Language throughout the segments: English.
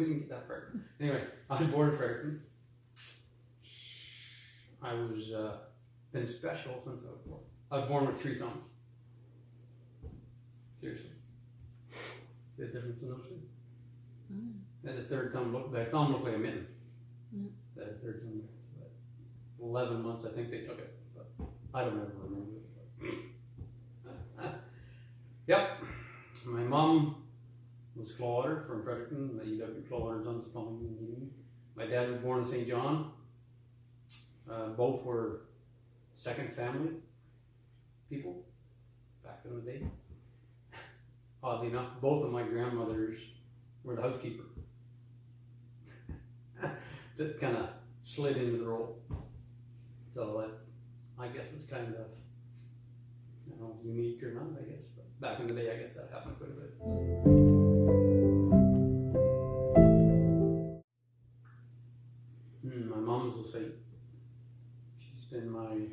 we didn't get that part. Anyway, I was born in Fredericton. I was been special since I was born. I was born with 3 thumbs. Seriously. See the difference in those two? And the third thumb looked like a mitten. That third thumb. But 11 months, I think they took it. But I don't ever remember it. Yep. My mom was Clawwater from Fredericton, the EW Clawwater Sons of Plumbing and Heating. My dad was born in St. John. Both were second family people back in the day. Oddly enough, both of my grandmothers were the housekeeper. That kind of slid into the role. So I guess it was kind of, I don't know, unique or not, I guess. But back in the day, I guess that happened quite a bit. My mom's a saint. She's been my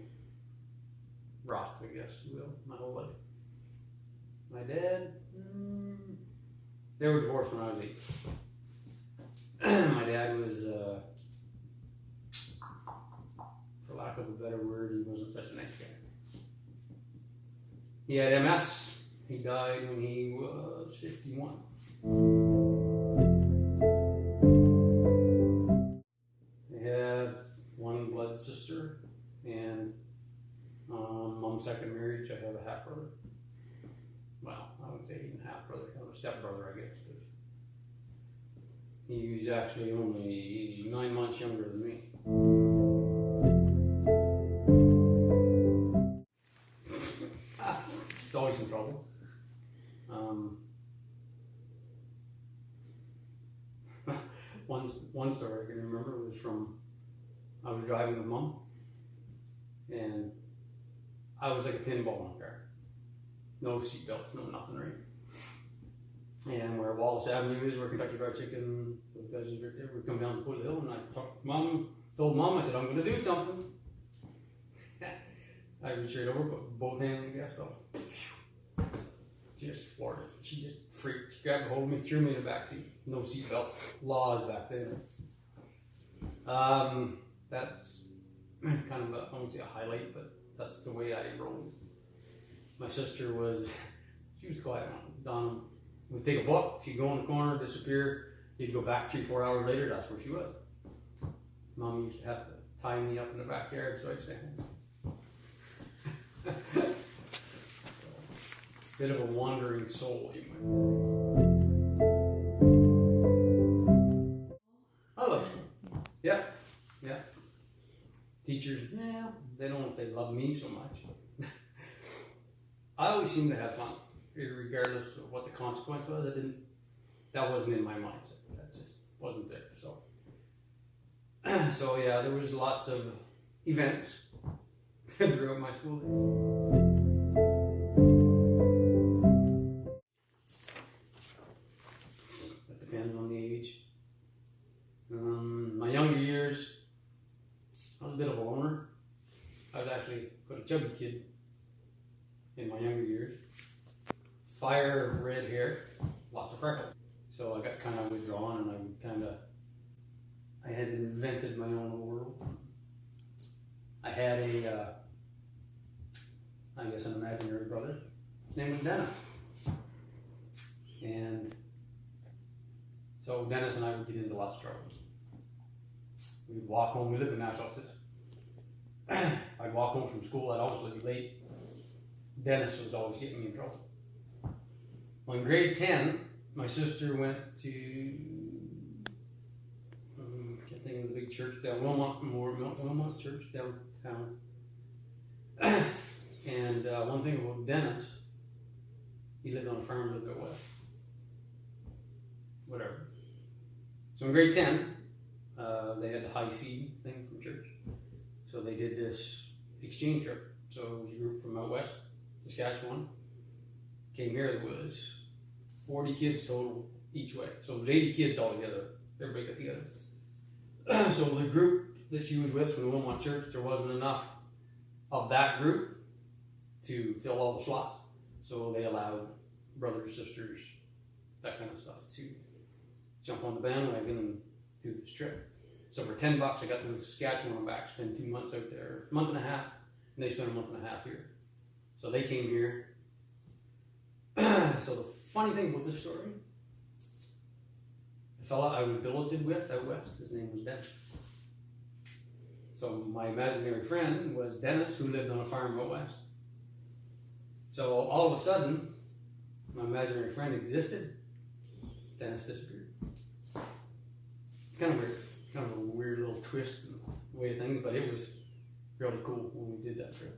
rock, I guess you will, my whole life. My dad, they were divorced when I was 8. My dad was, for lack of a better word, he wasn't such a nice guy. He had MS. He died when he was 51. I have one blood sister, and mom's second marriage, I have a half brother. Well, I wouldn't say even half brother, kind of a step brother, I guess. He was actually only 9 months younger than me. It's always in trouble. One story I can remember was from, I was driving with Mom, and I was like a pinball in the car. No seatbelts, no nothing, right? And where Wallace Avenue is, where Kentucky Fried Chicken, those guys is right there, we come down the foot of the hill, and I told Mom, I said, I'm going to do something. I reached right over, put both hands on the gas pedal. Just floored it. She just freaked. She grabbed a hold of me, threw me in the backseat. No seatbelt. Laws back then. That's kind of I won't say a highlight, but that's the way I rolled. My sister was, she was quiet. Donna would take a book, she'd go in the corner, disappear. You'd go back 3-4 hours later, that's where she was. Mom used to have to tie me up in the backyard so I'd stay home. Bit of a wandering soul, you might say. I love school. Yeah. Teachers, they don't know if they love me so much. I always seem to have fun, regardless of what the consequence was. That wasn't in my mindset. That just wasn't there. So yeah, there was lots of events throughout my school days. My younger years, I was a bit of a loner. I was actually quite a chubby kid in my younger years. Fire red hair, lots of freckles. So I got kind of withdrawn, and I had invented my own world. I had I guess an imaginary brother. His name was Dennis. And so Dennis and I would get into lots of trouble. We'd walk home, we lived in Massachusetts. I'd walk home from school, I'd always be late. Dennis was always getting me in trouble. Well, in grade 10, my sister went to, I can't think of the big church down, Wilmot Church downtown. And one thing about Dennis, he lived on a farm a little bit west. Whatever. So in grade 10, they had the high C thing from church. So they did this exchange trip. So it was a group from out west, Saskatchewan. Came here, there was 40 kids total each way. So it was 80 kids all together. Everybody got together. So the group that she was with from the Wilmot Church, there wasn't enough of that group to fill all the slots. So they allowed brothers, sisters, that kind of stuff to jump on the bandwagon and do this trip. So for $10, I got to Saskatchewan back, spend 2 months out there, month and a half, and they spent a month and a half here. So they came here. So the funny thing about this story, the fella I was billeted with out west, his name was Dennis. So my imaginary friend was Dennis, who lived on a farm out west. So all of a sudden, my imaginary friend existed, Dennis disappeared. It's kind of weird. Kind of a weird little twist in the way of things, but it was really cool when we did that trip.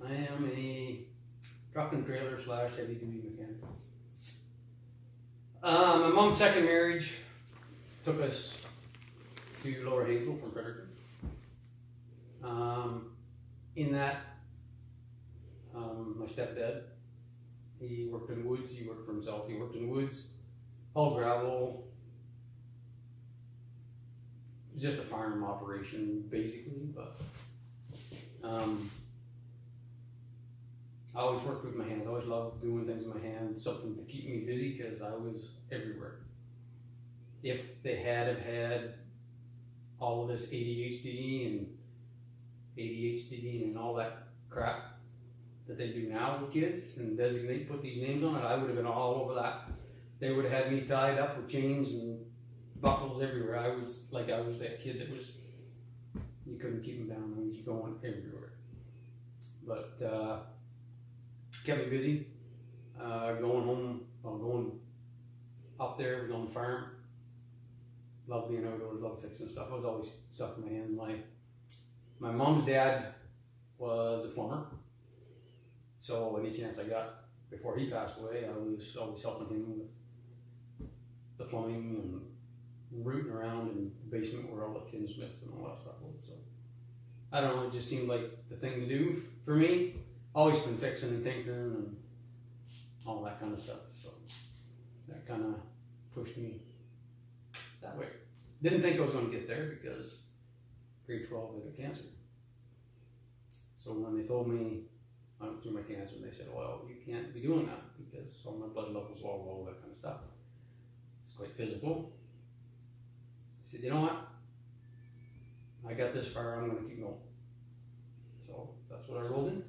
I am a truck and trailer / heavy duty mechanic. My mom's second marriage took us to Lower Hazel from Fredericton. In that, my stepdad, he worked in woods, he worked for himself, he worked in woods, all gravel, just a farm operation basically, but I always worked with my hands, I always loved doing things with my hands, something to keep me busy because I was everywhere. If they had all of this ADHD and all that crap that they do now with kids and put these names on it, I would have been all over that. They would have had me tied up with chains and buckles everywhere. I was that kid that was, you couldn't keep them down. I was going everywhere. But kept me busy. Going up there, on the farm. Loved being outdoors, loved fixing stuff. I was always sucking my hand. My mom's dad was a plumber. So any chance I got before he passed away, I was always helping him with the plumbing and rooting around in the basement where all the tinsmiths and all that stuff was. So I don't know, it just seemed like the thing to do for me. Always been fixing and tinkering and all that kind of stuff. So that kind of pushed me that way. Didn't think I was going to get there because grade 12 I got cancer. So when they told me I went through my cancer, they said, well, you can't be doing that because all my blood levels, all that kind of stuff. It's quite physical. I said, you know what? I got this far, I'm going to keep going. So that's what I rolled in.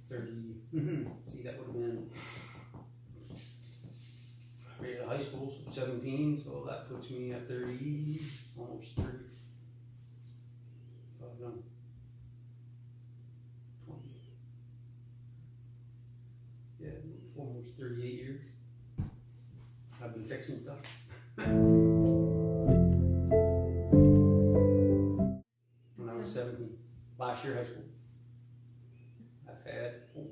30, see, that would have been right out of high school, so 17, so that puts me at 30, almost 30. No, 20. Yeah, almost 38 years. I've been fixing stuff. When I was 17, last year high school. I've had 4.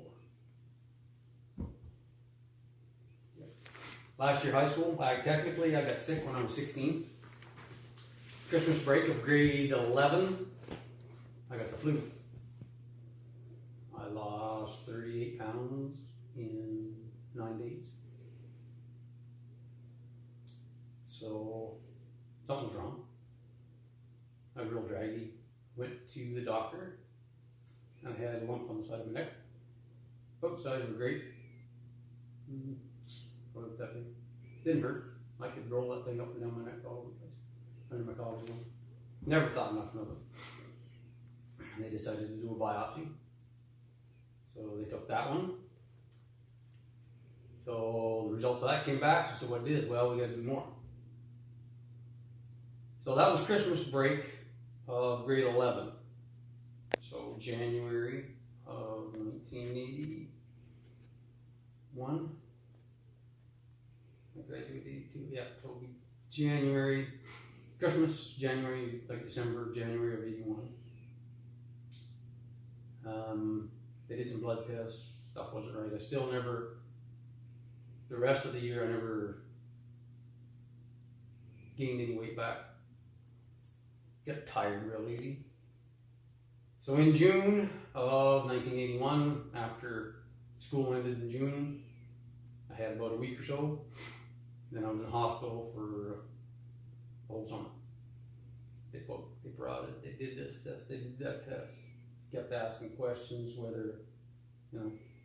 Yep. Last year high school, I got sick when I was 16. Christmas break of grade 11. I got the flu. I lost 38 pounds in 9 days. So something was wrong. I was real draggy. Went to the doctor. I had a lump on the side of my neck. Both sides were great. What would that be? Didn't hurt. I could roll that thing up and down my neck all over the place. Under my collarbone. Never thought nothing of it. They decided to do a biopsy. So they took that one. So the results of that came back. So what it is, well, we got to do more. So that was Christmas break of grade 11. So January of 1981. I graduated 82. Yeah, so January, Christmas, January, like December, January of 81. They did some blood tests, stuff wasn't right. I still never, the rest of the year I never gained any weight back. Got tired real easy. So in June of 1981, after school ended in June, I had about a week or so. Then I was in hospital for the whole summer. They brought it, they did this test, they did that test. Kept asking questions whether,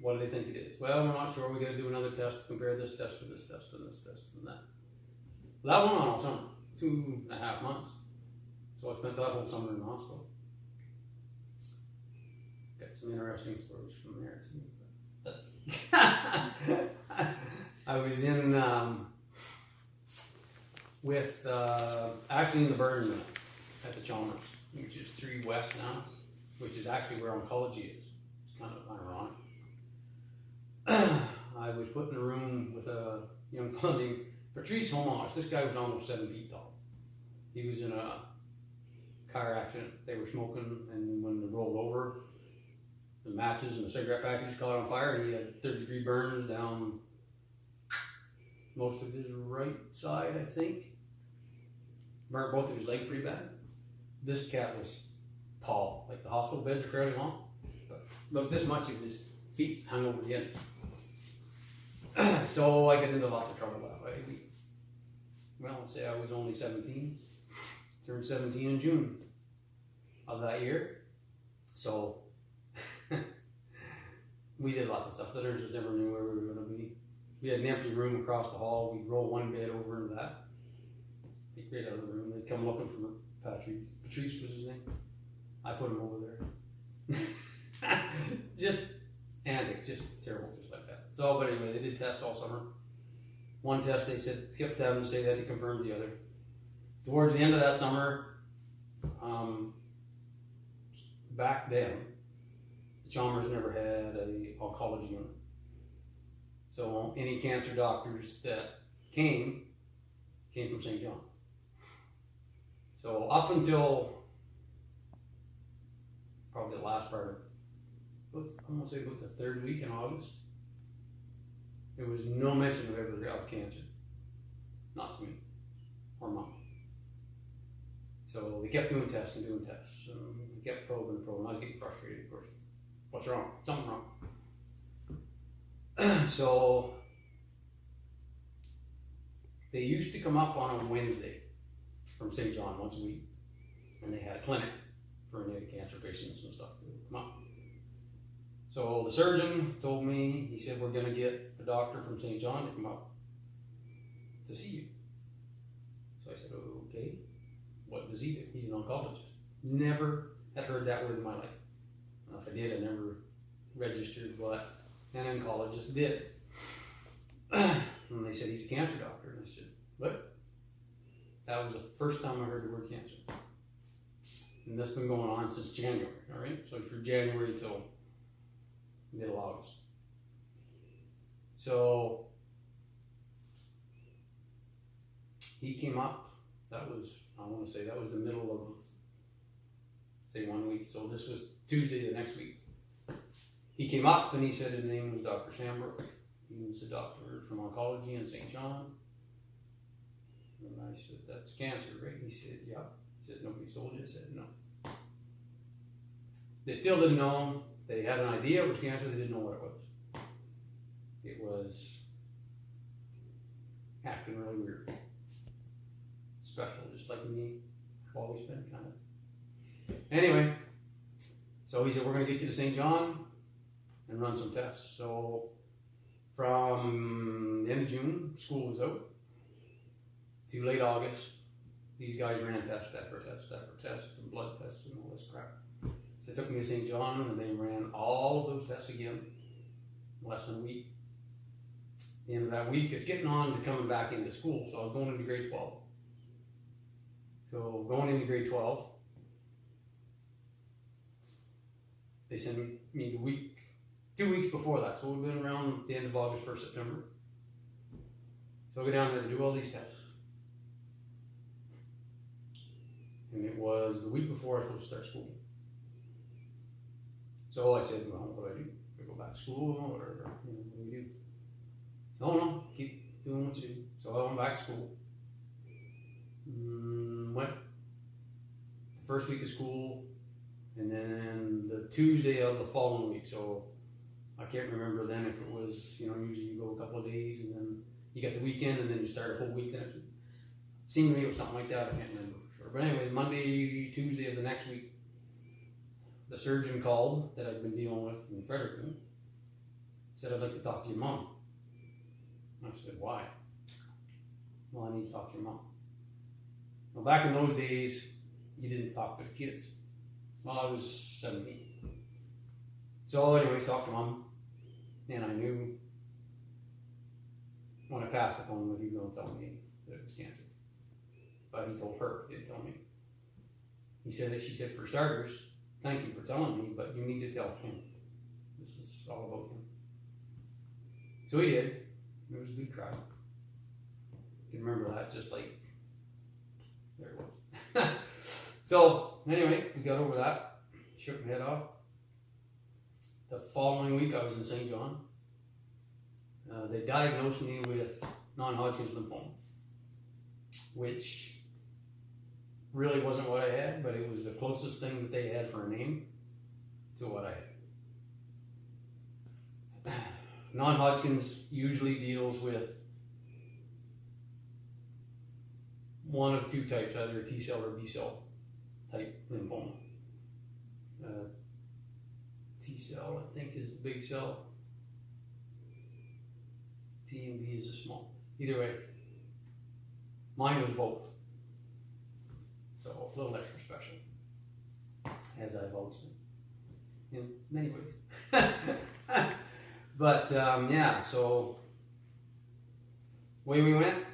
What do they think it is? Well, we're not sure. We got to do another test to compare this test with this test and this test and that. Well, that went on all summer, 2.5 months. So I spent that whole summer in the hospital. Got some interesting stories from there too. That's I was in actually in the burn unit at the Chalmers, which is 3 West now, which is actually where oncology is. It's kind of ironic. I was put in a room with a young fellow named Patrice Homage. This guy was almost 7 feet tall. He was in a car accident. They were smoking, and when they rolled over, the matches and the cigarette packages caught on fire, and he had 3rd-degree burns down most of his right side, I think. Burnt both of his legs pretty bad. This cat was tall. Like, the hospital beds are fairly long, but this much of his feet hung over the end. So I get into lots of trouble that way. Well, let's say I was only 17. Turned 17 in June of that year. So we did lots of stuff. The nurses never knew where we were going to be. We had an empty room across the hall. We'd roll one bed over into that. They'd create another room. They'd come looking for Patrice. Patrice was his name. I put him over there. Just antics, just terrible, just like that. So, but anyway, they did tests all summer. One test they said, kept having to say they had to confirm the other. Towards the end of that summer, back then, the Chalmers never had a oncology unit. So any cancer doctors that came from St. John. So up until probably the last part of, I'm going to say about the 3rd week in August, there was no mention of ever of cancer. Not to me, or Mom. So they kept doing tests and doing tests. We kept probing and probing. I was getting frustrated, of course. What's wrong? Something wrong. So they used to come up on a Wednesday from St. John once a week, and they had a clinic for any cancer patients and stuff that would come up. So the surgeon told me, he said, we're going to get a doctor from St. John to come up to see you. So I said, okay, what does he do? He's an oncologist. Never had heard that word in my life. And if I did, I never registered what an oncologist did. And they said, he's a cancer doctor. And I said, what? That was the first time I heard the word cancer. And that's been going on since January, all right? So from January till middle August. So he came up, that was, I want to say, that was the middle of, say, 1 week. So this was Tuesday the next week. He came up and he said his name was Dr. Sambrook. He was a doctor from oncology in St. John. And I said, that's cancer, right? He said, yeah. He said, nobody told you? I said, no. They still didn't know. They had an idea it was cancer. They didn't know what it was. It was acting really weird. Special, just like me. I've always been kind of. Anyway, so he said, we're going to get you to St. John and run some tests. So from the end of June, school was out, to late August, these guys ran test after test after test, and blood tests and all this crap. So they took me to St. John and they ran all of those tests again in less than a week. At the end of that week, it's getting on to coming back into school. So I was going into grade 12. So going into grade 12, they sent me the week, 2 weeks before that. So we've been around the end of August, 1st September. So I go down there to do all these tests. And it was the week before I was supposed to start school. So I said, well, what do I do? Do I go back to school or whatever? What do we do? No, keep doing what you do. So I went back to school. Went the first week of school, and then the Tuesday of the following week. So I can't remember then if it was, usually you go a couple of days and then you get the weekend and then you start a full week. Then it seemed to me it was something like that. I can't remember for sure. But anyway, Monday, Tuesday of the next week, the surgeon called that I'd been dealing with in Fredericton said, I'd like to talk to your mom. I said, why? Well, I need to talk to your mom. Well, back in those days, you didn't talk to the kids. Well, I was 17. So anyways, talked to mom, and I knew when I passed the phone that he was going to tell me that it was cancer. But he told her, he didn't tell me. She said, for starters, thank you for telling me, but you need to tell him. This is all about him. So he did. It was a good cry. I can remember that, just like, there it was. So, anyway, we got over that. Shook my head off. The following week, I was in St. John. They diagnosed me with non-Hodgkin's lymphoma, which really wasn't what I had, but it was the closest thing that they had for a name to what I had. Non-Hodgkin's usually deals with one of two types, either a T cell or B cell type lymphoma. T cell, I think, is the big cell. T and B is the small. Either way, mine was both. So a little extra special, as I've always been, in many ways. But yeah, so away we went.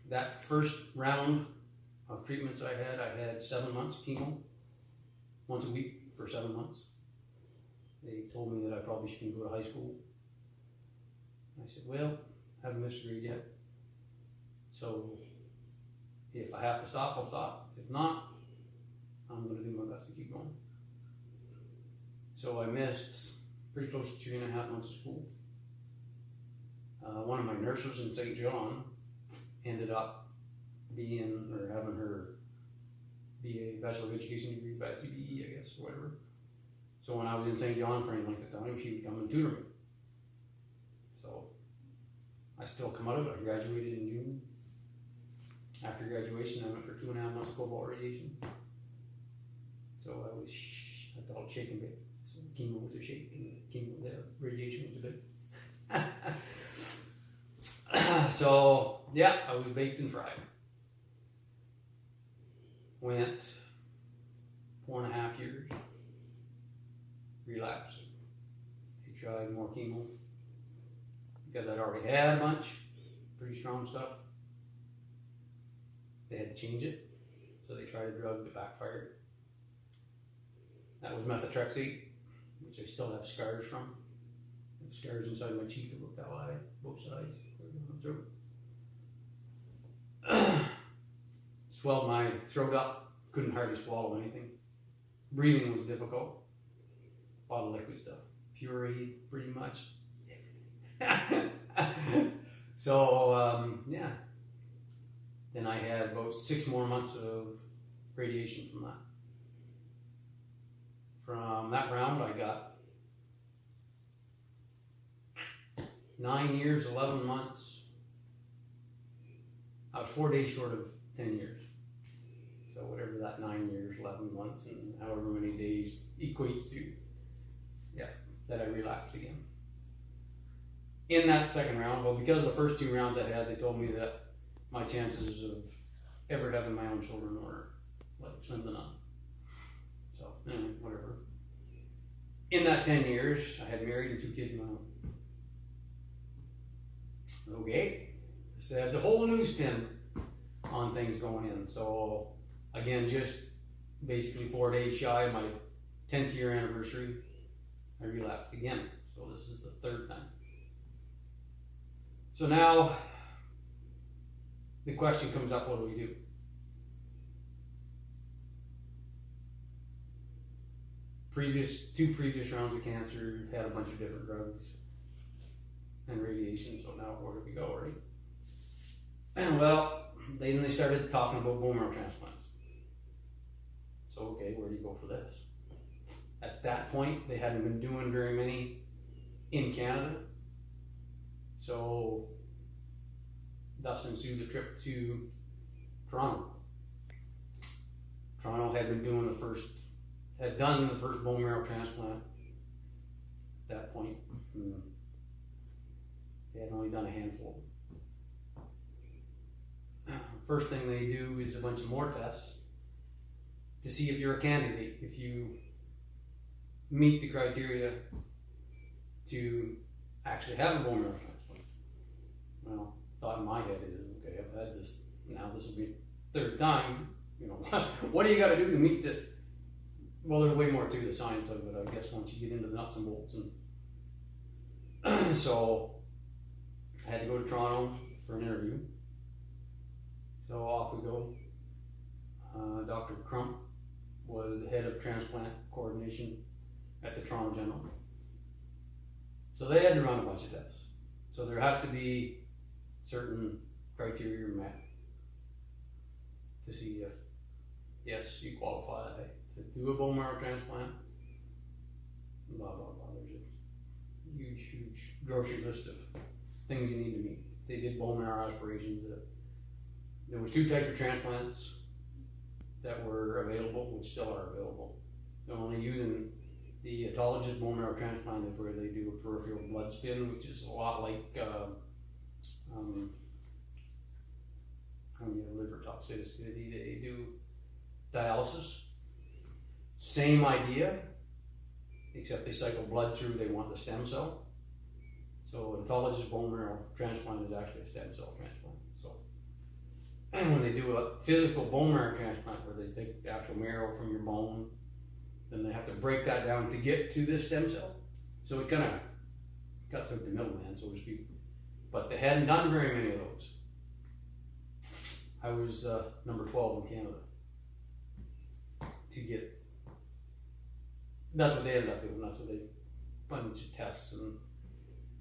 That first round of treatments I had 7 months chemo, once a week for 7 months. They told me that I probably shouldn't go to high school. I said, well, I haven't missed a grade yet. So if I have to stop, I'll stop. If not, I'm going to do my best to keep going. So I missed pretty close to 3.5 months of school. One of my nurses in St. John ended up having her BA, Bachelor of Education degree, by TBE, I guess, or whatever. So when I was in St. John for any length of time, she would come and tutor me. So I still come out of it. I graduated in June. After graduation, I went for 2.5 months of cobalt radiation. So I was, I call it shake and bake. So chemo was a shake and chemo, the radiation was a bake. So yeah, I was baked and fried. Went 4.5 years. Relapsed. They tried more chemo because I'd already had a bunch, pretty strong stuff. They had to change it, so they tried a drug that backfired. That was methotrexate, which I still have scars from. I have scars inside my cheek about that wide, both sides, throat. Swelled my throat up, couldn't hardly swallow anything. Breathing was difficult. A lot of liquid stuff. Pureed, pretty much. So, yeah. Then I had about 6 more months of radiation from that. From that round, I got 9 years, 11 months. I was 4 days short of 10 years. So whatever that 9 years, 11 months, and however many days equates to, yeah, that I relapsed again. In that second round, well, because of the first 2 rounds I had, they told me that my chances of ever having my own children were like slim to none. So, anyway, whatever. In that 10 years, I had married and 2 kids of my own. Okay, so that's a whole new spin on things going in. So, again, just basically 4 days shy of my 10th year anniversary, I relapsed again. So this is the 3rd time. So now, the question comes up, what do we do? Two previous rounds of cancer had a bunch of different drugs and radiation, so now where do we go, right? Well, then they started talking about bone marrow transplants. So, okay, where do you go for this? At that point, they hadn't been doing very many in Canada. So, thus ensued a trip to Toronto. Toronto had done the first bone marrow transplant at that point. They had only done a handful. First thing they do is a bunch of more tests to see if you're a candidate, if you meet the criteria to actually have a bone marrow transplant. Well, thought in my head is, okay, I've had this, now this will be the third time, you know, what do you got to do to meet this? Well, there's way more to the science of it, I guess, once you get into the nuts and bolts. And so I had to go to Toronto for an interview. So off we go. Dr. Crump was the head of transplant coordination at the Toronto General. So they had to run a bunch of tests. So there has to be certain criteria met to see if, yes, you qualify to do a bone marrow transplant. Blah, blah, blah. There's a huge grocery list of things you need to meet. They did bone marrow aspirations. There was 2 types of transplants that were available, which still are available. They're only using the autologous bone marrow transplant is where they do a peripheral blood spin, which is a lot like liver toxicity. They do dialysis. Same idea, except they cycle blood through. They want the stem cell. So an autologous bone marrow transplant is actually a stem cell transplant. So when they do a physical bone marrow transplant, where they take the actual marrow from your bone, then they have to break that down to get to this stem cell. So it kind of cut through the middleman, so to speak. But they hadn't done very many of those. I was number 12 in Canada to get. That's what they ended up doing. That's what they bunch of tests and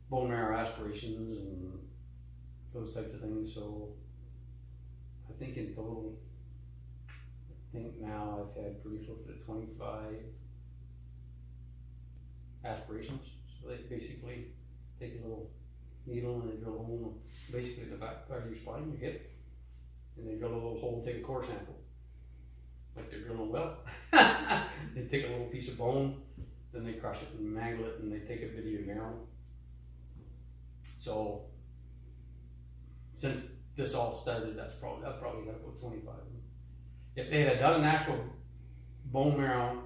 bone marrow aspirations and those types of things. So I think in total, now I've had pretty close to 25 aspirations. So they basically take a little needle and they drill a hole in basically the back part of your spine, your hip, and they drill a little hole and take a core sample. Like they're drilling a well. They take a little piece of bone, then they crush it and mangle it, and they take a bit of your marrow. So since this all started, that's probably got about 25 of them. If they had done an actual bone marrow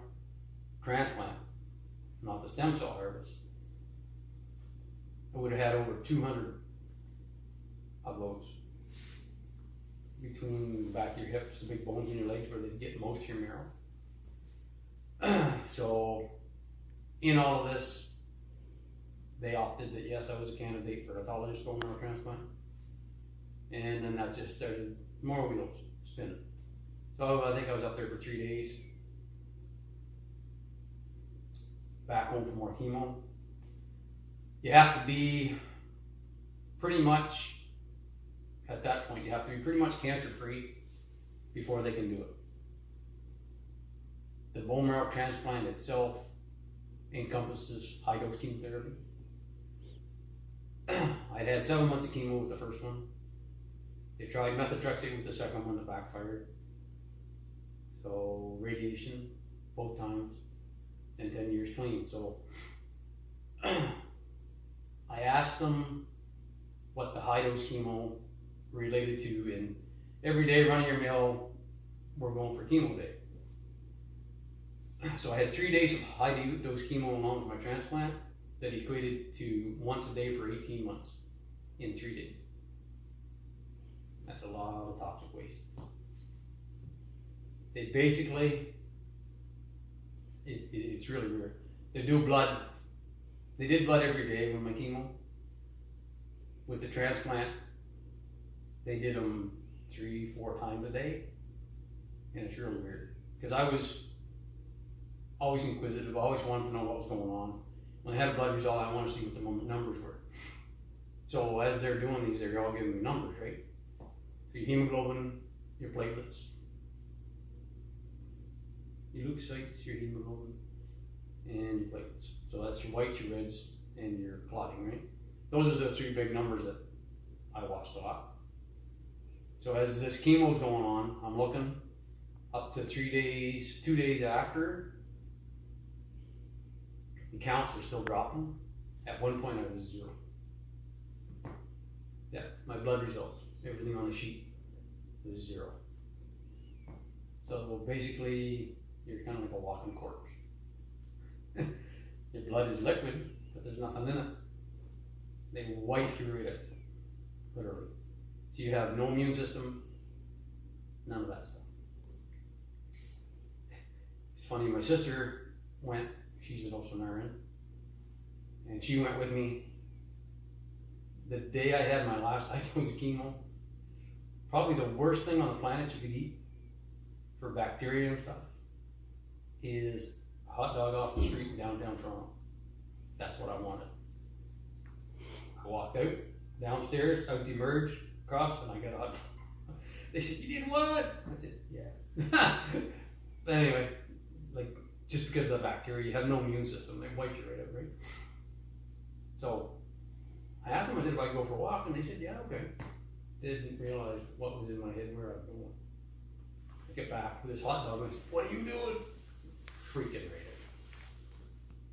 transplant, not the stem cell harvest, I would have had over 200 of those between the back of your hips, the big bones in your legs where they get most of your marrow. So in all of this, they opted that yes, I was a candidate for autologous bone marrow transplant. And then that just started more wheels spinning. So I think I was up there for 3 days. Back home for more chemo. You have to be pretty much, at that point, you have to be pretty much cancer-free before they can do it. The bone marrow transplant itself encompasses high-dose chemotherapy. I'd had 7 months of chemo with the first one. They tried methotrexate with the second one that backfired. So radiation both times, and 10 years clean. So I asked them what the high-dose chemo related to, and every day running your mill, we're going for chemo day. So I had 3 days of high-dose chemo along with my transplant that equated to once a day for 18 months in 3 days. That's a lot of toxic waste. They basically, it's really weird. They do blood. They did blood every day with my chemo. With the transplant, they did them 3-4 times a day. And it's really weird. Because I was always inquisitive, always wanted to know what was going on. When I had a blood result, I wanted to see what the numbers were. So as they're doing these, they're all giving me numbers, right? Your hemoglobin, your platelets, your leukocytes, your hemoglobin, and your platelets. So that's your whites, your reds, and your clotting, right? Those are the 3 big numbers that I watched a lot. So as this chemo's going on, I'm looking up to 3 days, 2 days after, the counts are still dropping. At one point I was 0. Yeah, my blood results, everything on the sheet was 0. So basically, you're kind of like a walking corpse. Your blood is liquid, but there's nothing in it. They wipe you right out, literally. So you have no immune system, none of that stuff. It's funny, my sister went, she's also an RN, and she went with me the day I had my last high-dose chemo. Probably the worst thing on the planet you could eat for bacteria and stuff is a hot dog off the street in downtown Toronto. That's what I wanted. I walked out, downstairs, out to emerge, across, and I got a hot dog. They said, "You did what?" I said, "Yeah." But anyway, like, just because of the bacteria, you have no immune system, they wipe you right out, right? So I asked them, I said, if I could go for a walk, and they said, yeah, okay. Didn't realize what was in my head and where I was going. I get back with this hot dog, and I said, "What are you doing?" Freaking right out.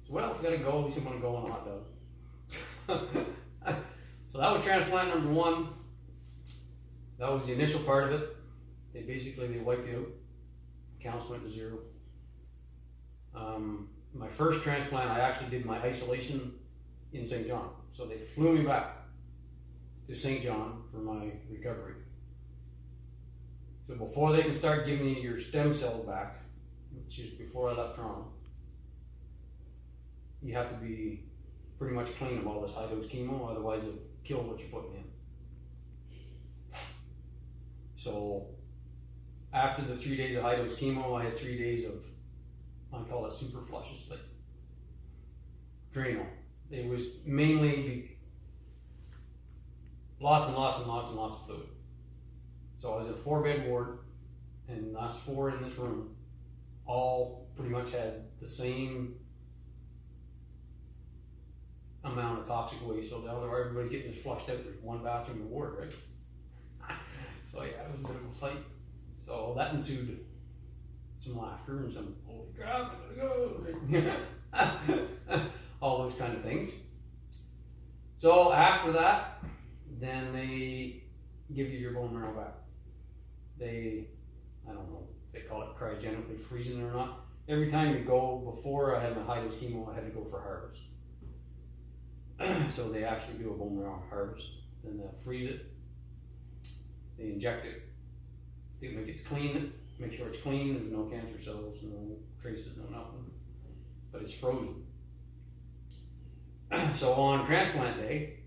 So, well, if you gotta go, at least I'm gonna go on a hot dog. So that was transplant number 1. That was the initial part of it. They wiped you out. Counts went to 0. My first transplant, I actually did my isolation in St. John. So they flew me back to St. John for my recovery. So before they can start giving you your stem cells back, which is before I left Toronto, you have to be pretty much clean of all this high-dose chemo, otherwise it'll kill what you're putting in. So after the 3 days of high-dose chemo, I had 3 days of, I call it super flushes, like Drano. It was mainly lots and lots and lots and lots of fluid. So I was in a 4-bed ward, and the last 4 in this room all pretty much had the same amount of toxic waste. So now everybody's getting this flushed out. There's 1 bathroom in the ward, right? So yeah, it was a bit of a fight. So that ensued some laughter and some, holy crap, I gotta go. All those kind of things. So after that, then they give you your bone marrow back. They, I don't know if they call it cryogenically freezing or not. Every time you go, before I had my high-dose chemo, I had to go for harvest. So they actually do a bone marrow harvest. Then they'll freeze it. They inject it. They make it clean. Make sure it's clean. There's no cancer cells, no traces, no nothing. But it's frozen. So on transplant day,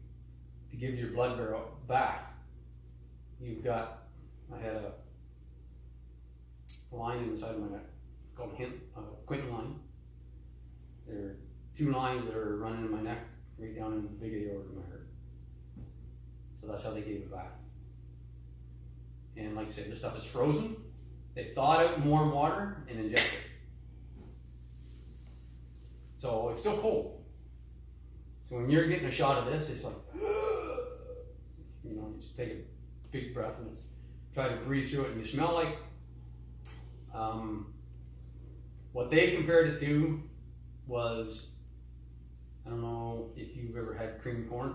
to give your blood barrel back, you've got, I had a line inside of my neck called a Quinton line. There are 2 lines that are running in my neck, right down in the big aorta of my heart. So that's how they gave it back. And like I said, this stuff is frozen. They thaw it out in warm water and inject it. So it's still cold. So when you're getting a shot of this, it's like, you know, you just take a big breath and try to breathe through it, and you smell like, what they compared it to was, I don't know if you've ever had cream corn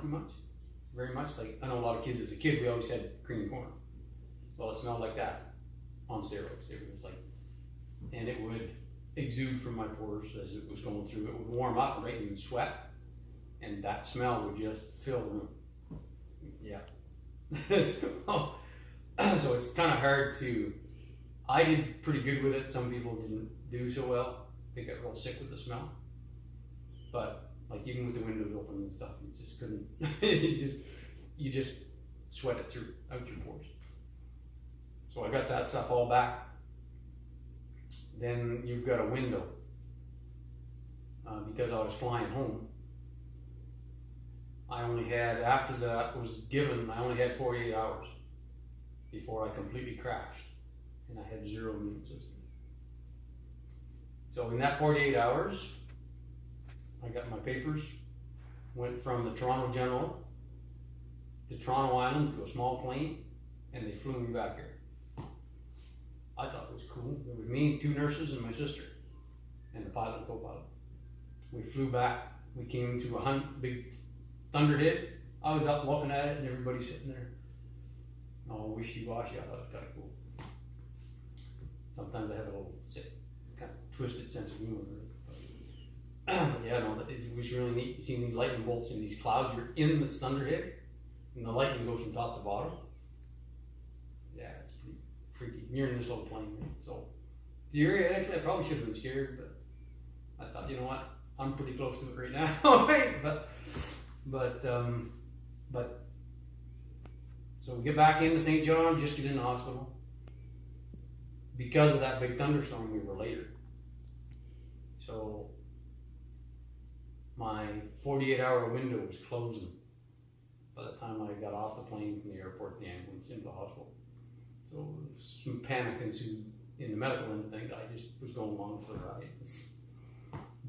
very much. Like, I know a lot of kids as a kid, we always had cream corn. Well, it smelled like that on steroids. It was like, and it would exude from my pores as it was going through. It would warm up, right? You would sweat, and that smell would just fill the room. Yeah. So it's kind of hard to, I did pretty good with it. Some people didn't do so well. They got real sick with the smell. But like, even with the windows open and stuff, you just couldn't, you just sweat it through, out your pores. So I got that stuff all back. Then you've got a window. Because I was flying home, I only had, after that was given, I only had 48 hours before I completely crashed. And I had 0 immune system. So in that 48 hours, I got my papers, went from the Toronto General to Toronto Island to a small plane, and they flew me back here. I thought it was cool. It was me, 2 nurses, and my sister, and the pilot and co-pilot. We flew back. We came to a big thunderhead, I was up looking at it and everybody's sitting there all wishy-washy. I thought it was kind of cool. Sometimes I have a little kind of twisted sense of humor. But yeah, no, it was really neat. You see these lightning bolts in these clouds. You're in the thunderhead, and the lightning goes from top to bottom. Yeah, it's pretty freaky. You're in this little plane, so theoretically, I probably should have been scared, but I thought, you know what, I'm pretty close to it right now, right? But so we get back into St. John, just get in the hospital. Because of that big thunderstorm, we were later. So my 48-hour window was closing by the time I got off the plane from the airport, the ambulance, into the hospital. So some panic ensued in the medical end of things. I just was going along for the ride,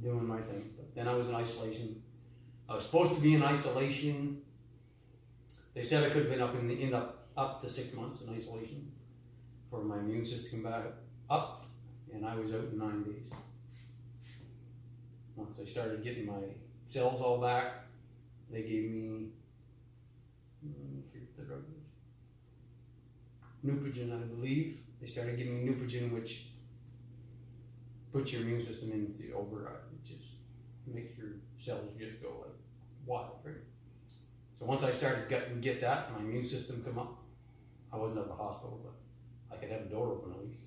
doing my thing. But then I was in isolation. I was supposed to be in isolation. They said I could have been up to 6 months in isolation for my immune system back up, and I was out in 9 days. Once I started getting my cells all back, they gave me, I forget what the drug was, Neupogen, I believe. They started giving me Neupogen, which puts your immune system into overdrive. It just makes your cells just go like wild, right? So once I started get that, my immune system come up. I wasn't at the hospital, but I could have the door open at least.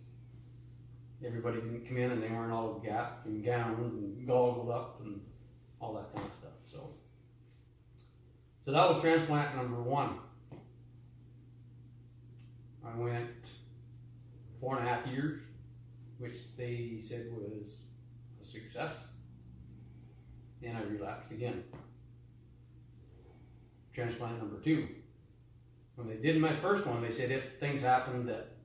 Everybody didn't come in and they weren't all gapped and gowned and goggled up and all that kind of stuff. So that was transplant number 1. I went 4.5 years, which they said was a success, and I relapsed again. Transplant number 2. When they did my first one, they said if things happened that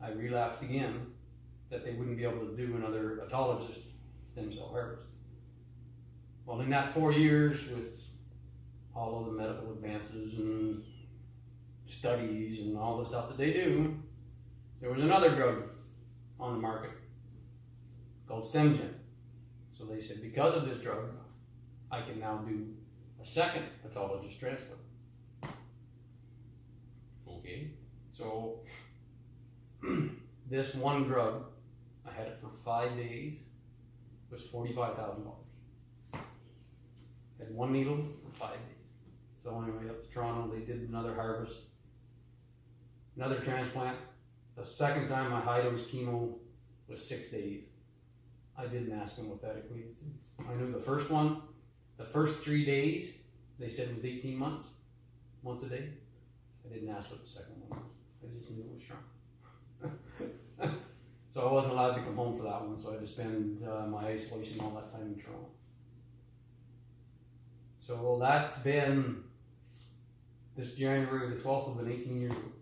I relapsed again, that they wouldn't be able to do another autologous stem cell harvest. Well, in that 4 years, with all of the medical advances and studies and all the stuff that they do, there was another drug on the market called StemGen. So they said, because of this drug, I can now do a second autologous transplant. Okay, so this one drug, I had it for 5 days, was $45,000. Had one needle for 5 days. So anyway, up to Toronto, they did another harvest, another transplant. The second time my high dose chemo was 6 days. I didn't ask them what that equated to. I knew the first one, the first 3 days, they said it was 18 months, once a day. I didn't ask what the second one was. I just knew it was strong. So I wasn't allowed to come home for that one, so I had to spend my isolation all that time in Toronto. So that's been, this January the 12th will have been 18 years ago.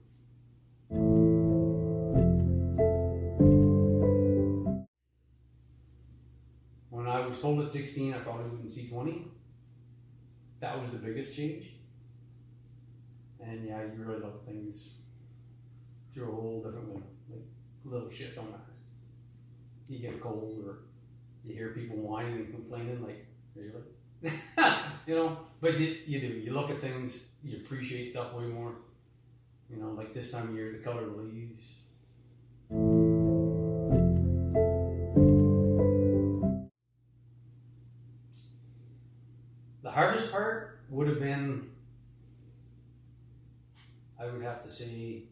When I was told at 16 I probably wouldn't see 20, that was the biggest change. And yeah, you really look at things through a whole different window. Like, little shit don't matter. You get a cold or you hear people whining and complaining, like, really? You know, but you do. You look at things, you appreciate stuff way more. You know, like this time of year, the color of the leaves. The hardest part would have been, I would have to say,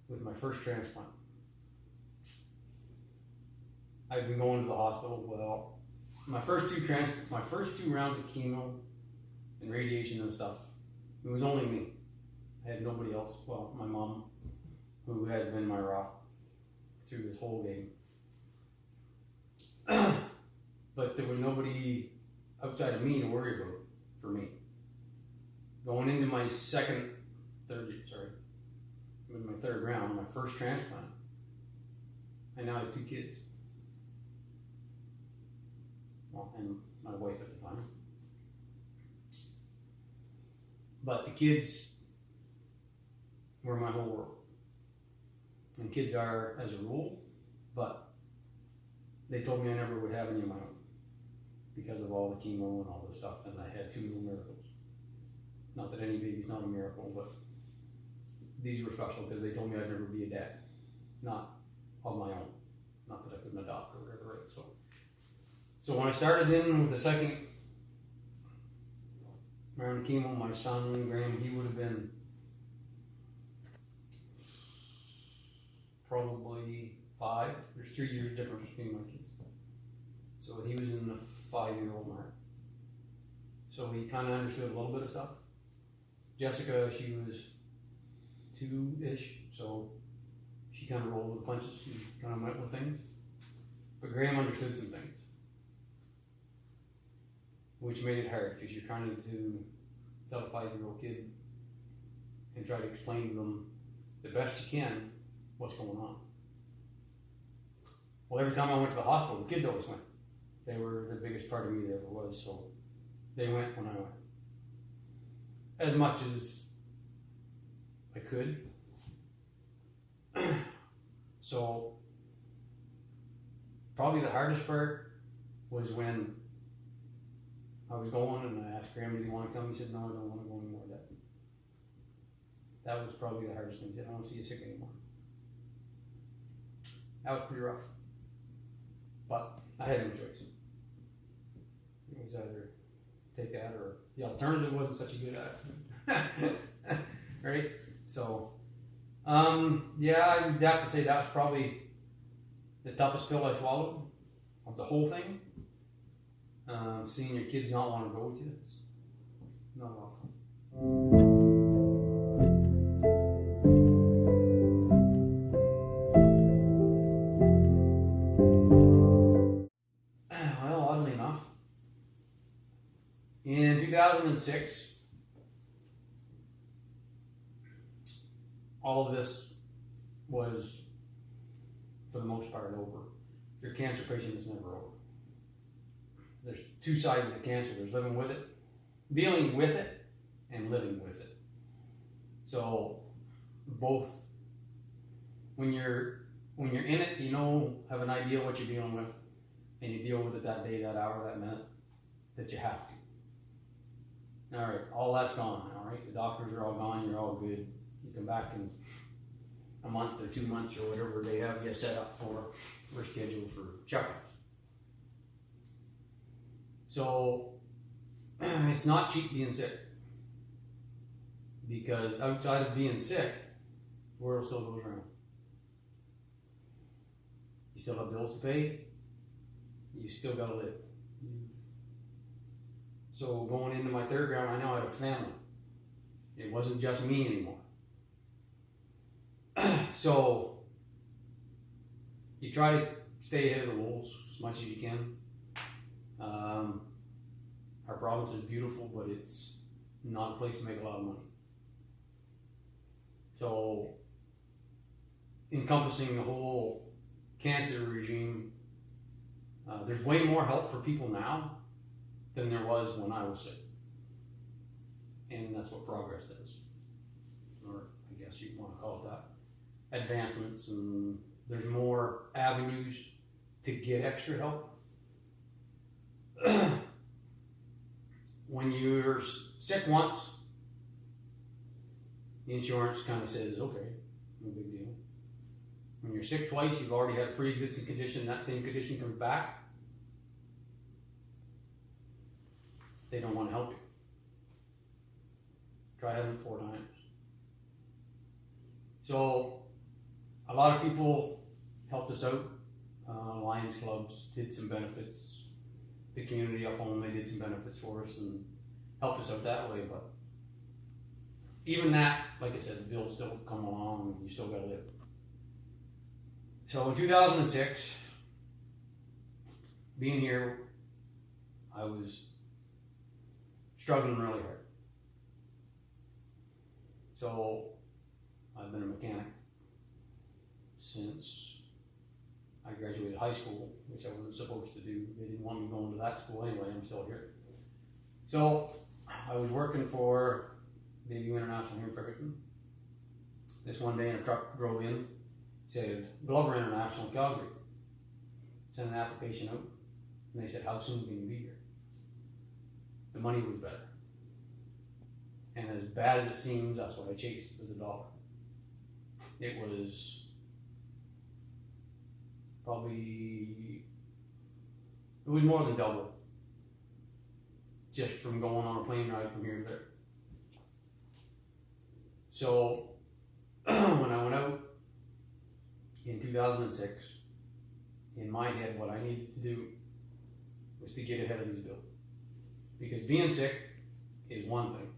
with my first transplant. I'd been going to the hospital. Well, my first two rounds of chemo and radiation and stuff, it was only me. I had nobody else. Well, my mom, who has been my rock through this whole game. But there was nobody outside of me to worry about for me. Going into my third round, my first transplant, I now have 2 kids. Well, and my wife at the time. But the kids were my whole world. And kids are, as a rule, but they told me I never would have any of my own because of all the chemo and all the stuff, and I had 2 little miracles. Not that any baby's not a miracle, but these were special because they told me I'd never be a dad. Not on my own. Not that I couldn't adopt or whatever, right? So when I started in with the second round of chemo, my son, Graham, he would have been probably 5. There's 3 years difference between my kids. So he was in the 5-year-old mark. So he kind of understood a little bit of stuff. Jessica, she was 2-ish, so she kind of rolled with the punches. She kind of went with things. But Graham understood some things, which made it hard because you're trying to tell a 5-year-old kid and try to explain to them the best you can what's going on. Well, every time I went to the hospital, the kids always went. They were the biggest part of me there ever was, so they went when I went. As much as I could. So, probably the hardest part was when I was going and I asked Graham, do you want to come? He said, no, I don't want to go anymore, Dad. That was probably the hardest thing. He said, I don't want to see you sick anymore. That was pretty rough. But I had no choice. It was either take that or the alternative wasn't such a good option. Right? So, yeah, I would have to say that was probably the toughest pill I swallowed of the whole thing. Seeing your kids not want to go with you, it's not awful. Well, oddly enough, in 2006, all of this was, for the most part, over. If you're a cancer patient, it's never over. There's 2 sides of the cancer. There's living with it, dealing with it, and living with it. So both, when you're in it, you know, have an idea what you're dealing with, and you deal with it that day, that hour, that minute, that you have to. All right, all that's gone. All right, the doctors are all gone. You're all good. You come back in a month or 2 months or whatever they have you set up for, or scheduled for checkups. So it's not cheap being sick, because outside of being sick, the world still goes around. You still have bills to pay. You still got to live. So going into my 3rd round, I now had a family. It wasn't just me anymore. So you try to stay ahead of the wolves as much as you can. Our province is beautiful, but it's not a place to make a lot of money. So, encompassing the whole cancer regime, there's way more help for people now than there was when I was sick. And that's what progress does. Or I guess you want to call it that. Advancements, and there's more avenues to get extra help. When you're sick once, the insurance kind of says, okay, no big deal. When you're sick twice, you've already had a pre-existing condition, that same condition comes back, they don't want to help you. Try having it 4 times. So, a lot of people helped us out. Lions clubs did some benefits. The community up home, they did some benefits for us and helped us out that way. But even that, like I said, the bills still come along and you still got to live. So in 2006, being here, I was struggling really hard. So I've been a mechanic since I graduated high school, which I wasn't supposed to do. They didn't want me going to that school anyway. I'm still here. So I was working for Bayview International here in Fredericton. This one day, in a truck drove in, said Glover International, Calgary. Sent an application out, and they said, how soon can you be here? The money was better. And as bad as it seems, that's what I chased, was $1. It was probably, it was more than double. Just from going on a plane ride from here to there. So, when I went out in 2006, in my head, what I needed to do was to get ahead of these bills. Because being sick is one thing.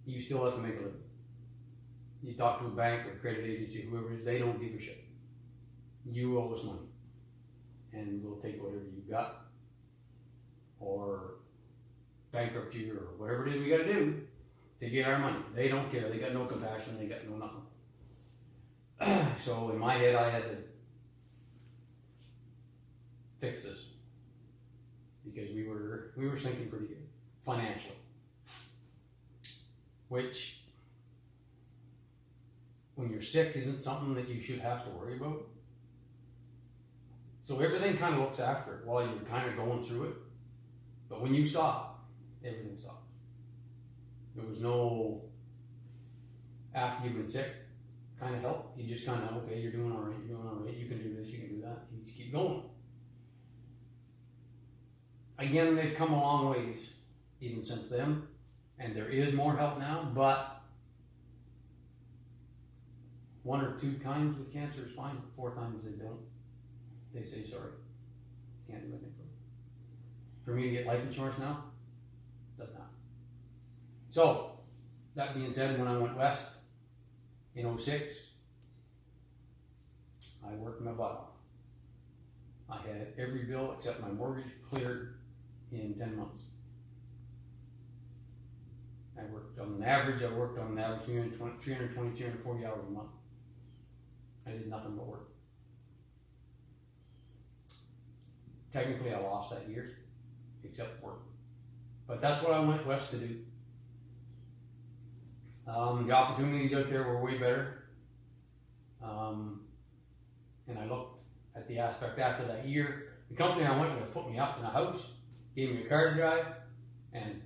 You still have to make a living. You talk to a bank or a credit agency, whoever it is, they don't give a shit. You owe us money. And we'll take whatever you've got. Or bankrupt you, or whatever it is we got to do to get our money. They don't care. They got no compassion. They got no nothing. So in my head, I had to fix this because we were sinking pretty good financially, which when you're sick isn't something that you should have to worry about. So everything kind of looks after it while you're kind of going through it. But when you stop, everything stops. There was no, after you've been sick, kind of help. You just kind of, okay, you're doing all right, you can do this, you can do that, you just keep going. Again, they've come a long ways, even since then, and there is more help now, but 1 or 2 times with cancer is fine, 4 times they don't. They say, sorry, can't do anything. For me to get life insurance now, does not. So, that being said, when I went west in 06, I worked my butt off. I had every bill except my mortgage cleared in 10 months. I worked on average 320, 340 hours a month. I did nothing but work. Technically, I lost that year, except work. But that's what I went west to do. The opportunities out there were way better. And I looked at the aspect after that year. The company I went with put me up in a house, gave me a car to drive, and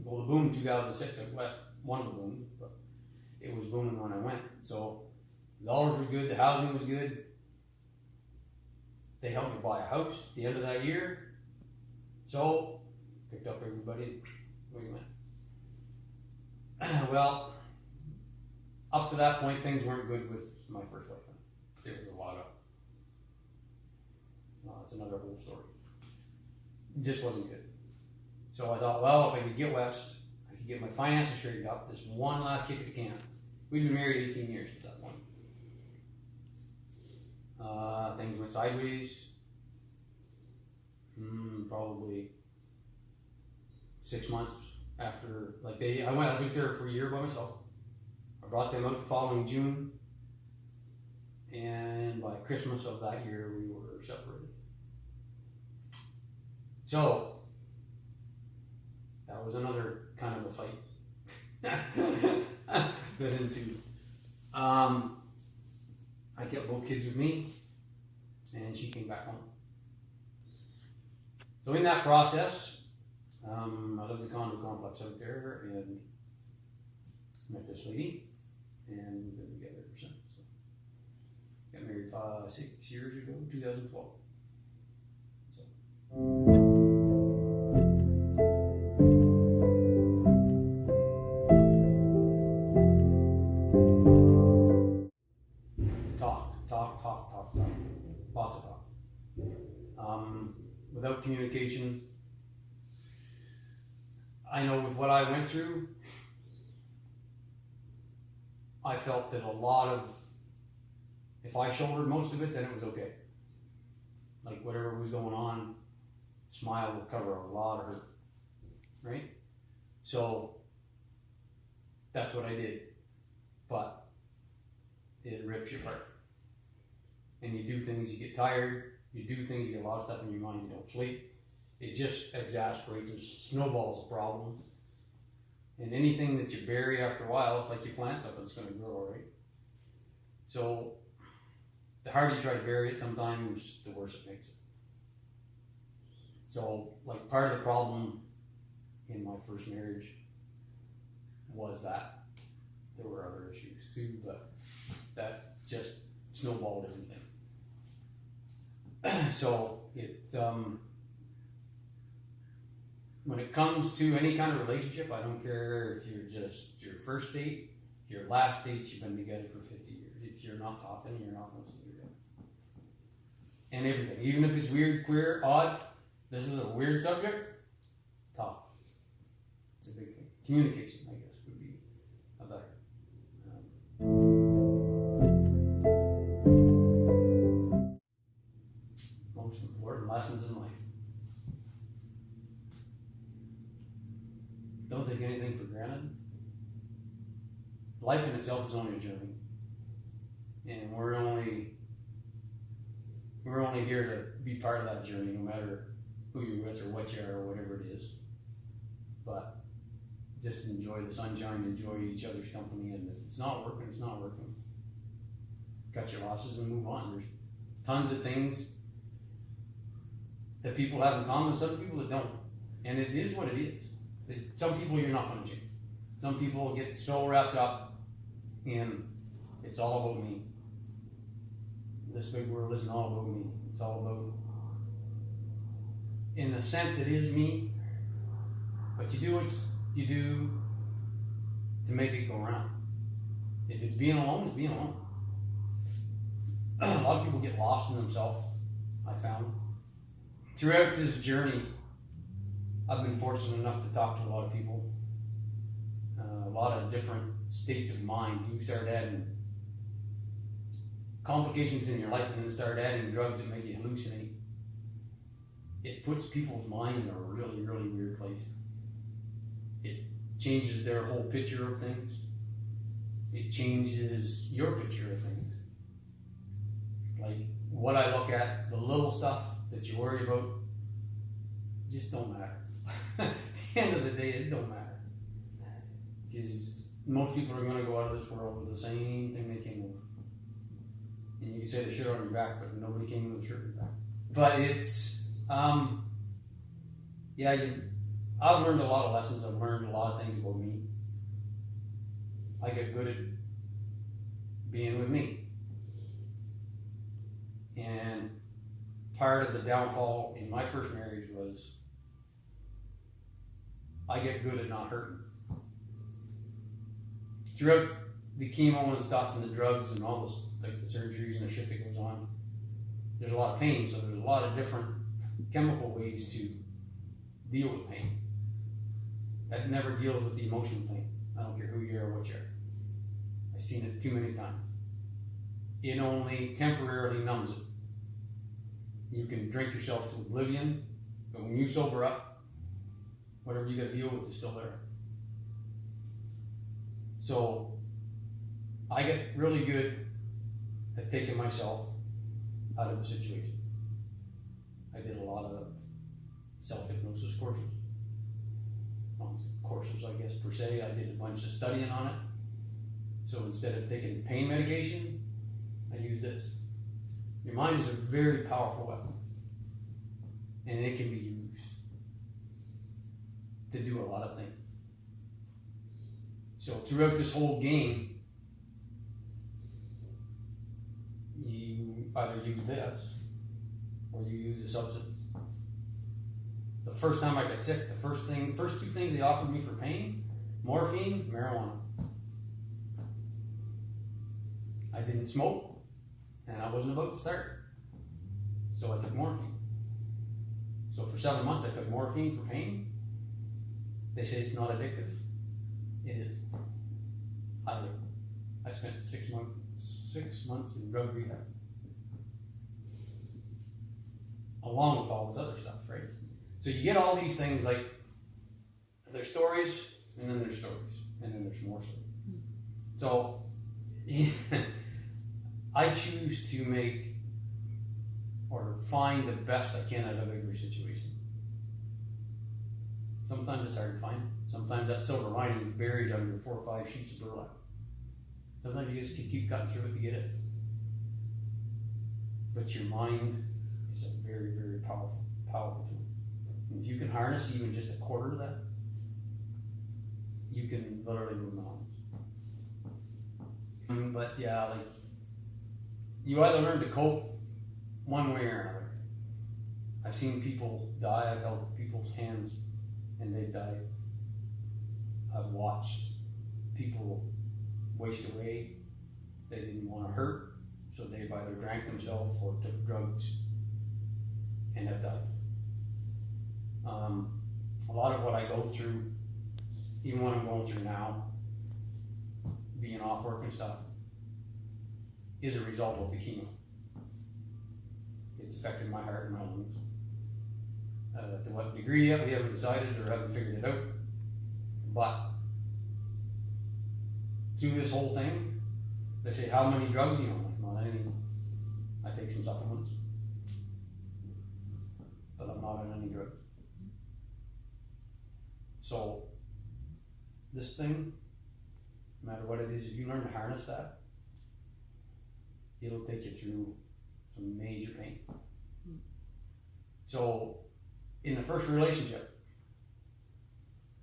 well, the boom 2006 out west, one of the booms, but it was booming when I went. So the dollars were good, the housing was good. They helped me buy a house at the end of that year. So, picked up everybody, we went. Well, up to that point, things weren't good with my first wife. There was a lot of, it's another whole story. It just wasn't good. So I thought, well, if I could get west, I could get my finances straightened up, this one last kick at the can. We'd been married 18 years at that point. Things went sideways. Probably 6 months after, I was out there for a year by myself. I brought them out the following June, and by Christmas of that year, we were separated. So, that was another kind of a fight that ensued. I kept both kids with me, and she came back home. So in that process, I lived in a condo complex out there and met this lady, and we've been together ever since. So, got married 6 years ago, 2012. So. Talk. Lots of talk. Without communication, I know with what I went through, I felt that a lot of, if I shouldered most of it, then it was okay. Like whatever was going on, smile would cover a lot of hurt, right? So that's what I did. But it rips you apart. And you do things, you get tired, you do things, you get a lot of stuff in your mind, you don't sleep. It just exasperates and snowballs the problem. And anything that you bury after a while, it's like you plant something, it's going to grow, right? So the harder you try to bury it, sometimes the worse it makes it. So, like, part of the problem in my first marriage was that. There were other issues too, but that just snowballed everything. So when it comes to any kind of relationship, I don't care if you're just your first date, your last date, you've been together for 50 years. If you're not talking, you're not going to stay together. And everything, even if it's weird, queer, odd, this is a weird subject, talk. It's a big thing. Communication, I guess, would be a better. Most important lessons in life. Don't take anything for granted. Life in itself is only a journey. And we're only here to be part of that journey, no matter who you're with or what you are or whatever it is. But just enjoy the sunshine, enjoy each other's company, and if it's not working, it's not working. Cut your losses and move on. There's tons of things that people have in common with some people that don't. And it is what it is. Some people you're not going to change. Some people get so wrapped up in it's all about me. This big world isn't all about me. It's all about, in a sense, it is me, but you do what you do to make it go around. If it's being alone, it's being alone. A lot of people get lost in themselves, I found. Throughout this journey, I've been fortunate enough to talk to a lot of people, a lot of different states of mind. You start adding complications in your life and then start adding drugs that make you hallucinate. It puts people's mind in a really, really weird place. It changes their whole picture of things. It changes your picture of things. Like what I look at, the little stuff that you worry about, just don't matter. At the end of the day, it don't matter. Because most people are going to go out of this world with the same thing they came with. And you can say the shirt on your back, but nobody came in with a shirt on your back. But it's, I've learned a lot of lessons. I've learned a lot of things about me. I get good at being with me. And part of the downfall in my first marriage was I get good at not hurting. Throughout the chemo and stuff and the drugs and all this, like the surgeries and the shit that goes on, there's a lot of pain, so there's a lot of different chemical ways to deal with pain. That never deals with the emotional pain. I don't care who you are or what you are. I've seen it too many times. It only temporarily numbs it. You can drink yourself to oblivion, but when you sober up, whatever you got to deal with is still there. So I get really good at taking myself out of the situation. I did a lot of self-hypnosis courses. Courses, I guess, per se. I did a bunch of studying on it. So instead of taking pain medication, I use this. Your mind is a very powerful weapon. And it can be used to do a lot of things. So throughout this whole game, you either use this or you use a substance. The first time I got sick, the first two things they offered me for pain, morphine, marijuana. I didn't smoke, and I wasn't about to start. So I took morphine. So for 7 months I took morphine for pain. They say it's not addictive. It is. Highly. I spent 6 months in drug rehab. Along with all this other stuff, right? So you get all these things, like there's stories, and then there's stories, and then there's more stories. So I choose to make or find the best I can out of every situation. Sometimes it's hard to find. Sometimes that silver lining is buried under 4 or 5 sheets of burlap. Sometimes you just keep cutting through it to get it. But your mind is a very, very powerful tool. And if you can harness even just a quarter of that, you can literally move mountains. But yeah, like, you either learn to cope one way or another. I've seen people die, I've held people's hands and they've died. I've watched people waste away. They didn't want to hurt, so they've either drank themselves or took drugs and have died. A lot of what I go through, even what I'm going through now, being off work and stuff, is a result of the chemo. It's affected my heart and my lungs. To what degree yet, we haven't decided or haven't figured it out. But through this whole thing, they say, how many drugs do you know? Not any. I take some supplements, but I'm not on any drugs. So this thing, no matter what it is, if you learn to harness that, it'll take you through some major pain. So in the first relationship,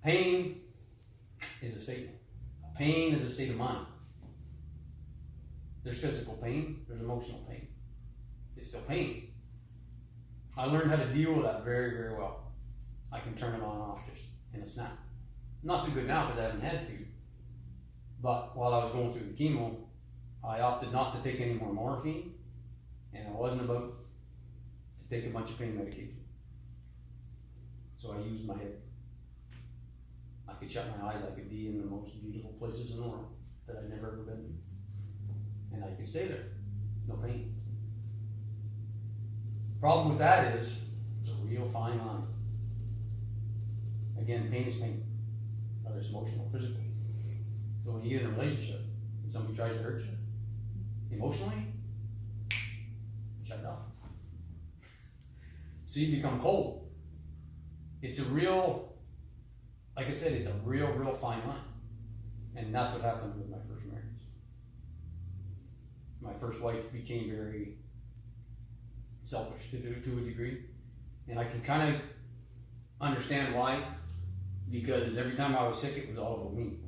pain is a statement. Pain is a state of mind. There's physical pain, there's emotional pain. It's still pain. I learned how to deal with that very, very well. I can turn it on and off just in a snap. Not so good now because I haven't had to. But while I was going through the chemo, I opted not to take any more morphine, and I wasn't about to take a bunch of pain medication. So I used my head. I could shut my eyes, I could be in the most beautiful places in the world that I'd never ever been to. And I could stay there, no pain. Problem with that is, it's a real fine line. Again, pain is pain, whether it's emotional or physical. So when you get in a relationship and somebody tries to hurt you, emotionally, shut it off. So you become cold. It's a real, like I said, it's a real fine line. And that's what happened with my first marriage. My first wife became very selfish to a degree. And I can kind of understand why, because every time I was sick, it was all about me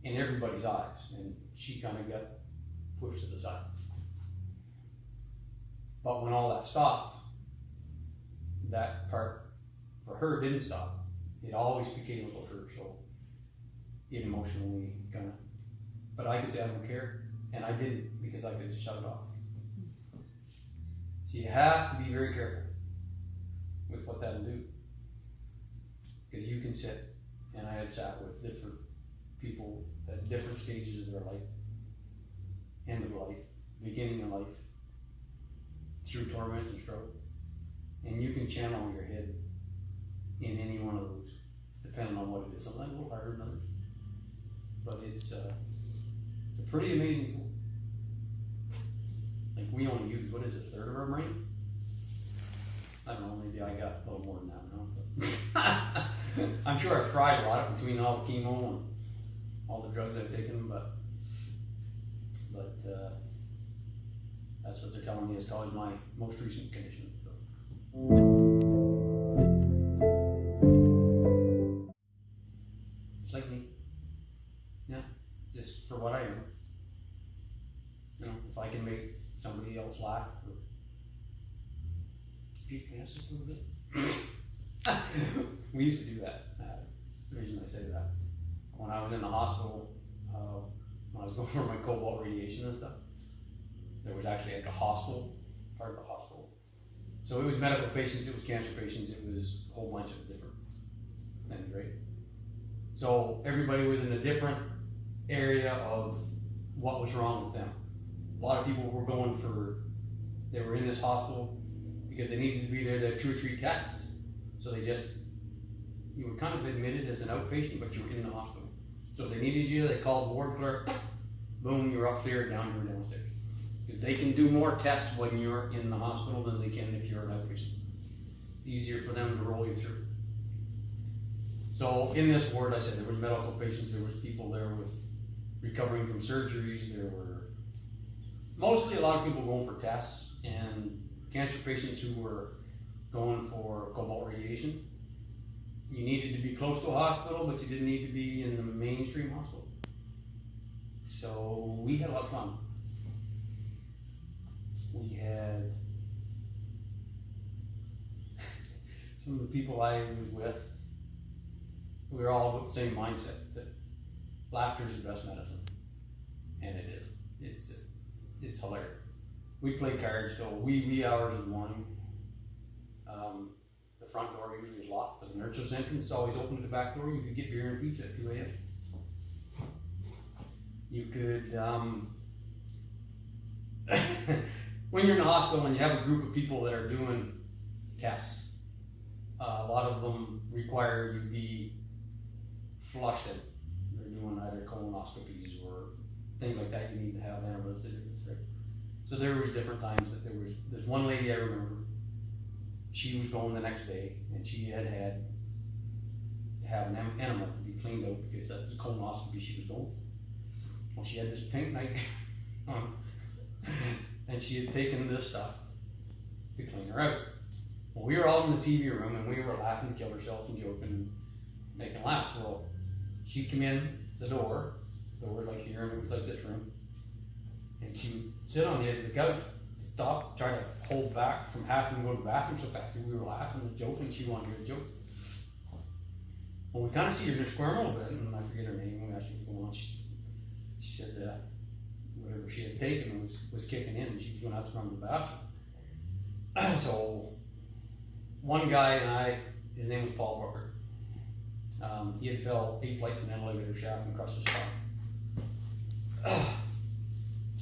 in everybody's eyes. And she kind of got pushed to the side. But when all that stopped, that part for her didn't stop. It always became about her, so it emotionally kind of, but I could say I don't care, and I didn't, because I could just shut it off. So you have to be very careful with what that'll do, because you can sit, and I had sat with different people at different stages of their life, end of life, beginning of life, through torment and struggle, and you can channel your head in any one of those, depending on what it is. Sometimes a little harder than others, but it's a pretty amazing tool. Like, we only use, what is it, a third of our brain? I don't know, maybe I got a little more than that now, but I'm sure I've fried a lot between all the chemo and all the drugs I've taken, but that's what they're telling me is caused my most recent condition. So. Just like me. Yeah, just for what I am. You know, if I can make somebody else laugh, or beat my ass just a little bit. We used to do that. The reason I say that, when I was in the hospital, when I was going for my cobalt radiation and stuff, there was actually like a hostel, part of the hospital. So it was medical patients, it was cancer patients, it was a whole bunch of different things, right? So everybody was in a different area of what was wrong with them. A lot of people were they were in this hospital because they needed to be there to have 2 or 3 tests. So you were kind of admitted as an outpatient, but you were in the hospital. So if they needed you, they called the ward clerk, boom, you were up there, down you were downstairs. Because they can do more tests when you're in the hospital than they can if you're an outpatient. It's easier for them to roll you through. So in this ward, I said, there was medical patients, there was people there with recovering from surgeries, there were mostly a lot of people going for tests, and cancer patients who were going for cobalt radiation. you needed to be close to a hospital, but you didn't need to be in the mainstream hospital. So we had a lot of fun. We had some of the people I was with, we were all about the same mindset that laughter is the best medicine. And it is. It's hilarious. We play cards till wee hours in the morning. The front door usually is locked, but the nurse's entrance is always open to the back door. You could get beer and pizza at 2 a.m. You could, when you're in the hospital and you have a group of people that are doing tests, a lot of them require you be flushed in. They're doing either colonoscopies or things like that. You need to have antibiotics, right? So there was different times that there's one lady I remember, she was going the next day and she had to have an enema to be cleaned out because that was a colonoscopy she was going. Well, she had this pink night on and she had taken this stuff to clean her out. Well, we were all in the TV room and we were laughing to kill ourselves and joking and making laughs. Well, she came in the door like here, and it was like this room, and she would sit on the edge of the couch, stop, try to hold back from having to go to the bathroom so fast. We were laughing and joking. She wanted to hear a joke. Well, we kind of see her just squirm a little bit, and I forget her name. We actually was going on. She said that whatever she had taken was kicking in, and she was going to have to run to the bathroom. So one guy and I, his name was Paul Booker. He had fell 8 flights in an elevator shaft and crushed his spine.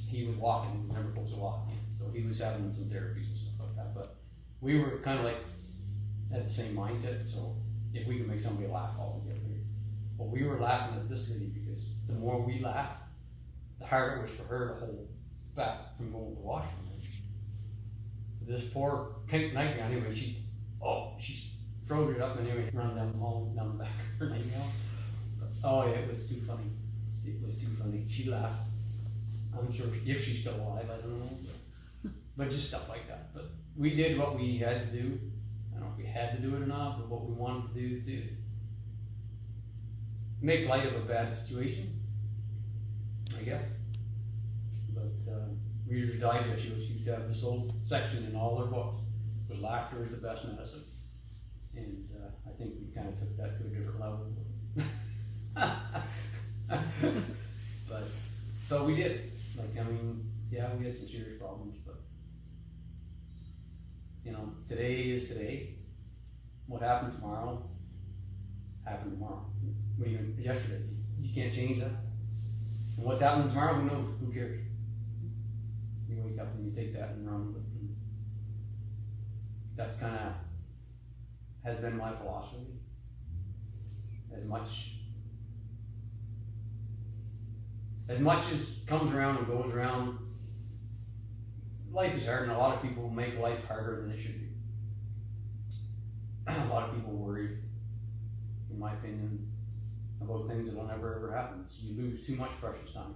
He was walking, he was never supposed to walk again. So he was having some therapies and stuff like that. But we were kind of like had the same mindset. So if we could make somebody laugh, all together. But we were laughing at this lady because the more we laughed, the harder it was for her to hold back from going to the washroom. So this poor pink nightgown, anyway, she's froze it up and anyway, run down the hall, down the back of her nightgown. Oh yeah, it was too funny. It was too funny. She laughed. I'm sure if she's still alive, I don't know. But just stuff like that. But we did what we had to do. I don't know if we had to do it or not, but what we wanted to do to make light of a bad situation, I guess. But Reader's Digest used to have this whole section in all their books, was laughter is the best medicine. And I think we kind of took that to a different level. But we did. Like, I mean, yeah, we had some serious problems, but you know, today is today. What happened tomorrow happened tomorrow. What even yesterday? You can't change that. And what's happening tomorrow? Who knows? Who cares? You wake up and you take that and run with it. And that's kind of has been my philosophy. As much as comes around and goes around, life is hard, and a lot of people make life harder than it should be. A lot of people worry, in my opinion, about things that will never ever happen. So you lose too much precious time.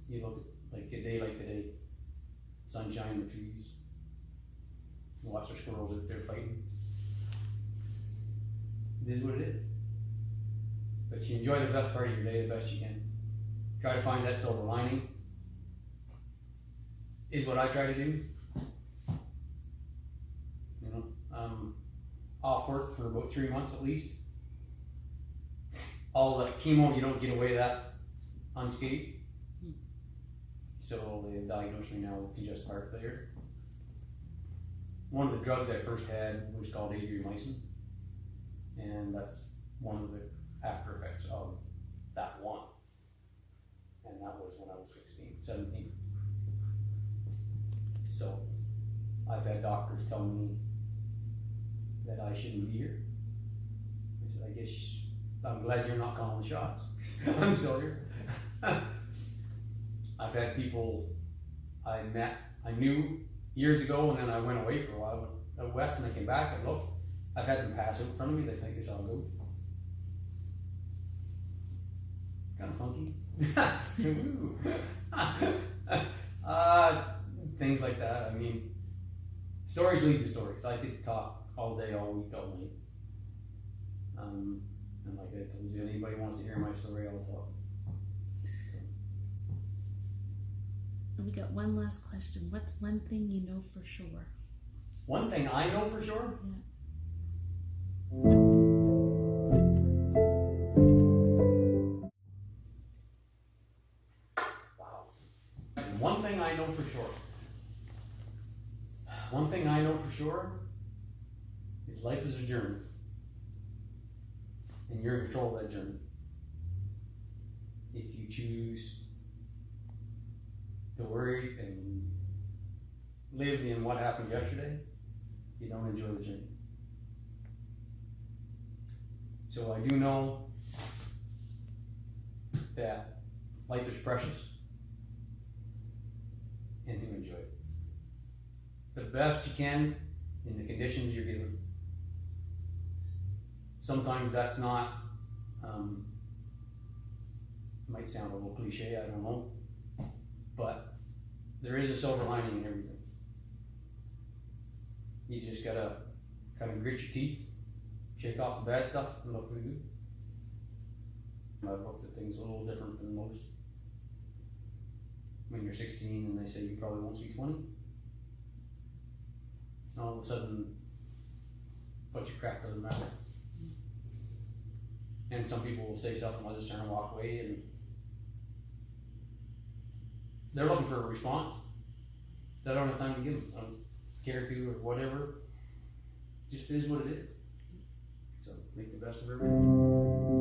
You look at like a day like today, sunshine, the trees, you watch the squirrels out there fighting. It is what it is. But you enjoy the best part of your day the best you can. Try to find that silver lining, is what I try to do. You know, I'm off work for about 3 months at least. All that chemo, you don't get away that unscathed. So they diagnosed me now with congestive heart failure. One of the drugs I first had was called adriamycin, and that's one of the after effects of that one. And that was when I was 17. So I've had doctors tell me that I shouldn't be here. I said, I guess I'm glad you're not calling the shots. I'm still here. I've had people I knew years ago, and then I went away for a while, out west, and I came back and looked. I've had them pass out in front of me. They think it's all good. Kind of funky. Things like that. I mean, stories lead to stories. I could talk all day, all week, all night. And like I told you, anybody wants to hear my story, I'll talk. We got one last question. What's one thing you know for sure? One thing I know for sure? Yeah. Wow. One thing I know for sure. One thing I know for sure is life is a journey. And you're in control of that journey. If you choose to worry and live in what happened yesterday, you don't enjoy the journey. So I do know that life is precious and to enjoy it the best you can in the conditions you're given. Sometimes that's not, might sound a little cliche, I don't know, but there is a silver lining in everything. You just gotta kind of grit your teeth, shake off the bad stuff, and look pretty good. I've looked at things a little different than most. When you're 16 and they say you probably won't see 20, all of a sudden, a bunch of crap doesn't matter. And some people will say stuff and I'll just turn and walk away, and they're looking for a response that I don't have time to give them. I don't care to or whatever. It just is what it is. So make the best of everything.